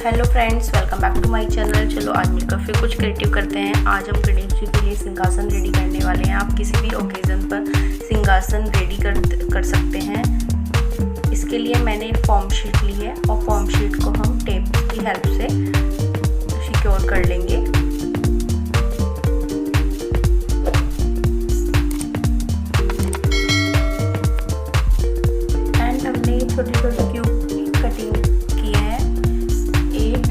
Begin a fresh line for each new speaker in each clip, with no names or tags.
Hello friends, welcome back to my channel. चलो आज मिलकर फिर कुछ क्रिएटिव करते हैं। आज हम गणेश जी के लिए सिंहासन रेडी करने वाले हैं। आप किसी भी ओकेज़न पर सिंहासन रेडी कर सकते हैं। इसके लिए मैंने एक फॉर्म शीट ली है और फॉर्म शीट को हम टेप की हेल्प से सिक्योर कर लेंगे। एंड हमने छोटे छोटे क्यूब कटिंग किए हैं।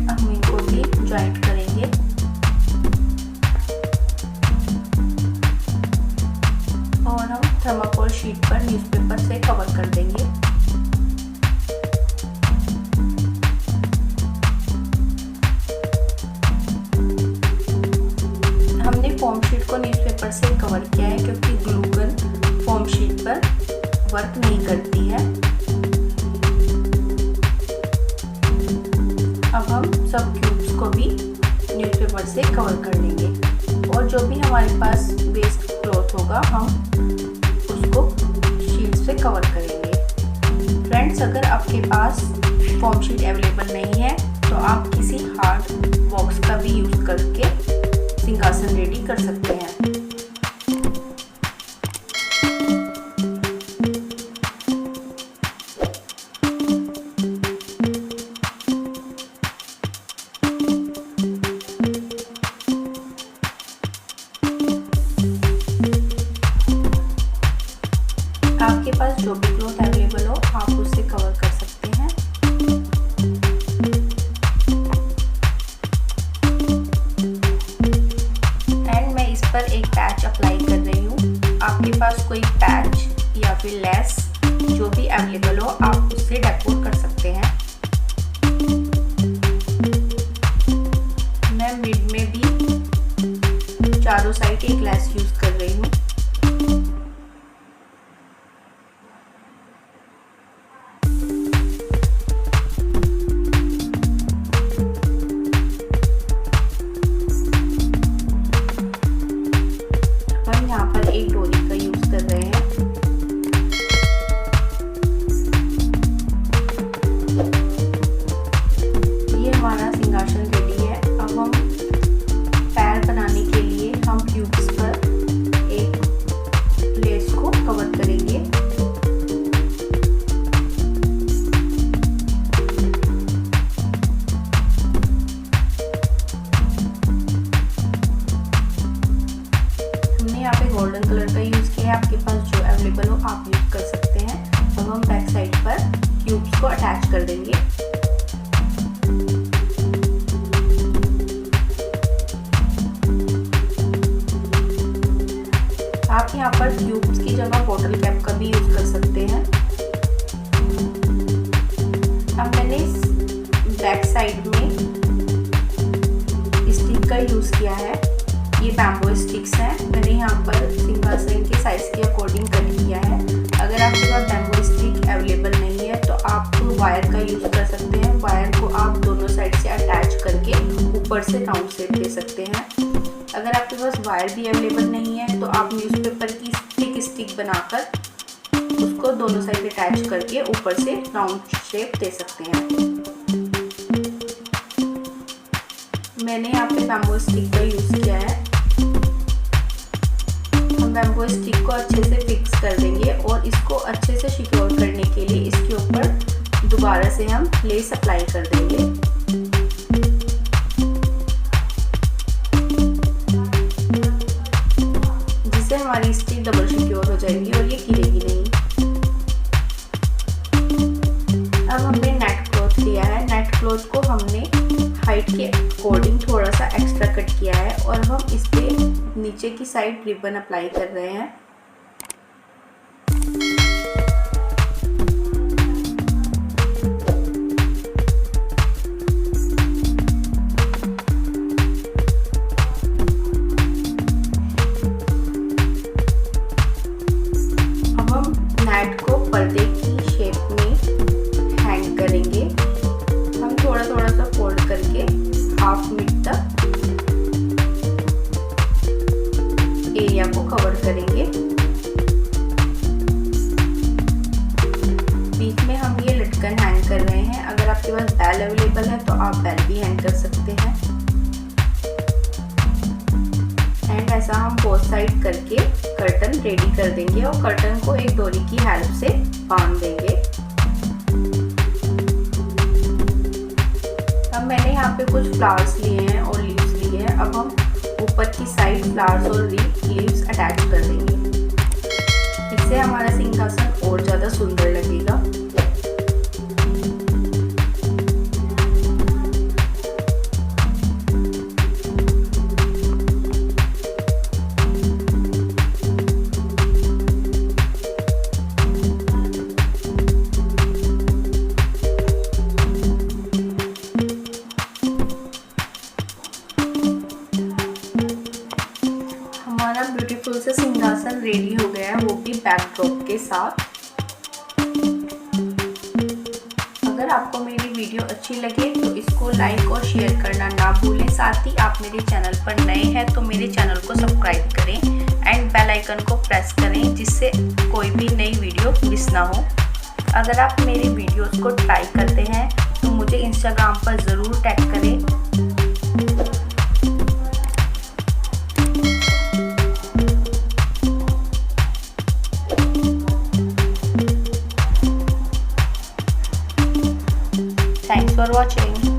हम इनको भी ज्वाइंट करेंगे और हम थर्माकोल शीट पर न्यूज़पेपर से कवर कर देंगे। हमने फॉर्म शीट को न्यूज़पेपर से कवर किया है क्योंकि ग्लू गन फॉर्म शीट पर वर्क नहीं करती है। अब हम सब क्यूब्स को भी न्यूज़पेपर से कवर कर लेंगे और जो भी हमारे पास वेस्ट क्लॉथ होगा हम उसको शीट से कवर करेंगे। फ्रेंड्स, अगर आपके पास फॉर्म शीट अवेलेबल नहीं है तो आप किसी हार्ड बॉक्स का भी यूज़ करके सिंहासन रेडी कर सकते हैं। आपके पास जो भी क्लॉथ अवेलेबल हो आप उससे कवर कर सकते हैं। एंड मैं इस पर एक पैच अप्लाई कर रही हूँ। आपके पास कोई पैच या फिर लेस जो भी अवेलेबल हो आप उससे डेकोर कर सकते हैं। मैं मिड में भी चारों साइड एक लेस यूज कर रही हूँ। यहाँ पर एक डोरी का यूज कर रहे हैं। ये हमारा सिंहासन रेडी है। अब हम पैर बनाने के लिए हम क्यूब्स पर एक लेस को कवर करेंगे। यहाँ पे गोल्डन कलर का यूज़ किया है। आपके पास जो अवेलेबल हो आप यूज़ कर सकते हैं। अब हम बैक साइड पर क्यूब्स को अटैच कर देंगे। आप यहाँ पर क्यूब्स की जगह बॉटल कैप का भी यूज़ कर सकते हैं। अब मैंने बैक साइड में स्टिक का यूज़ किया है। ये बैम्बो स्टिक्स हैं। मैंने यहाँ पर सिंहासन के साइज के अकॉर्डिंग कट किया है। अगर आपके पास बैम्बो स्टिक अवेलेबल नहीं है तो आप वायर का यूज़ कर सकते हैं। वायर को आप दोनों साइड से अटैच करके ऊपर से राउंड शेप दे सकते हैं। अगर आपके पास वायर भी अवेलेबल नहीं है तो आप न्यूज़पेपर की थिक स्टिक बनाकर उसको दोनों साइड अटैच करके ऊपर से राउंड शेप दे सकते हैं। मैंने यहाँ पे बैम्बो स्टिक का यूज़ किया है। हम बैम्बो स्टिक को अच्छे से फिक्स कर देंगे और इसको अच्छे से सिक्योर करने के लिए इसके ऊपर दोबारा से हम लेस अप्लाई कर देंगे। जिससे हमारी स्टिक डबल सिक्योर हो जाएगी और ये गिरेगी नहीं। अब हमने नेट क्लॉथ लिया है। नेट क्लॉथ को हमने हाइट के अकॉर्डिंग थोड़ा सा एक्स्ट्रा कट किया है और हम इस पे नीचे की साइड रिबन अप्लाई कर रहे हैं। अब हम नेट को पर्दे की शेप में हैंग करेंगे। हम थोड़ा थोड़ा सा फोल्ड करके हाफ मीट तक एरिया को कवर करेंगे। बीच में हम ये लटकन हैंग कर रहे हैं। अगर आपके पास बैल अवेलेबल है तो आप बेल भी हैंग कर सकते हैं। एंड ऐसा हम बोथ साइड करके कर्टन रेडी कर देंगे और कर्टन को एक डोरी की हेल्प से बांध देंगे। अब मैंने यहाँ पे कुछ फ्लावर्स लिए हैं और लीव्स लिए हैं। अब हम ऊपर की साइड फ्लावर्स और लीव्स अटैच कर देंगे। इससे हमारा सिंहासन और ज़्यादा सुंदर लगेगा। हमारा ब्यूटीफुल से सिंहासन रेडी हो गया है, वो भी बैकड्रॉप के साथ। अगर आपको मेरी वीडियो अच्छी लगे तो इसको लाइक और शेयर करना ना भूलें। साथ ही आप मेरे चैनल पर नए हैं तो मेरे चैनल को सब्सक्राइब करें एंड बेल आइकन को प्रेस करें, जिससे कोई भी नई वीडियो मिस ना हो। अगर आप मेरी वीडियोस को ट्राई करते हैं तो मुझे इंस्टाग्राम पर ज़रूर टैग करें। Thanks for watching.